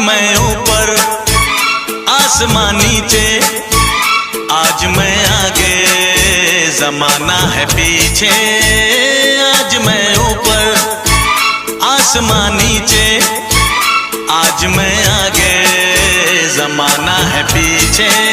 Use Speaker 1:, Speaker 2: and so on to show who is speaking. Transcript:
Speaker 1: मैं ऊपर आसमां नीचे, आज मैं आगे जमाना है पीछे। आज मैं ऊपर आसमां नीचे, आज मैं आगे जमाना है पीछे।